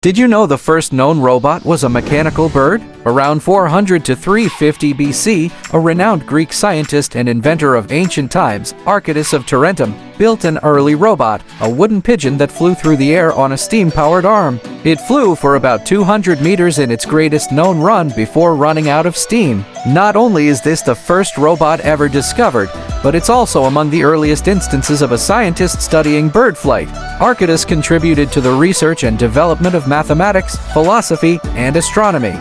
Did you know the first known robot was a mechanical bird? Around 400 to 350 BC, a renowned Greek scientist and inventor of ancient times, Archytas of Tarentum, built an early robot, a wooden pigeon that flew through the air on a steam-powered arm. It flew for about 200 meters in its greatest known run before running out of steam. Not only is this the first robot ever discovered, but it's also among the earliest instances of a scientist studying bird flight. Archytas contributed to the research and development of mathematics, philosophy, and astronomy.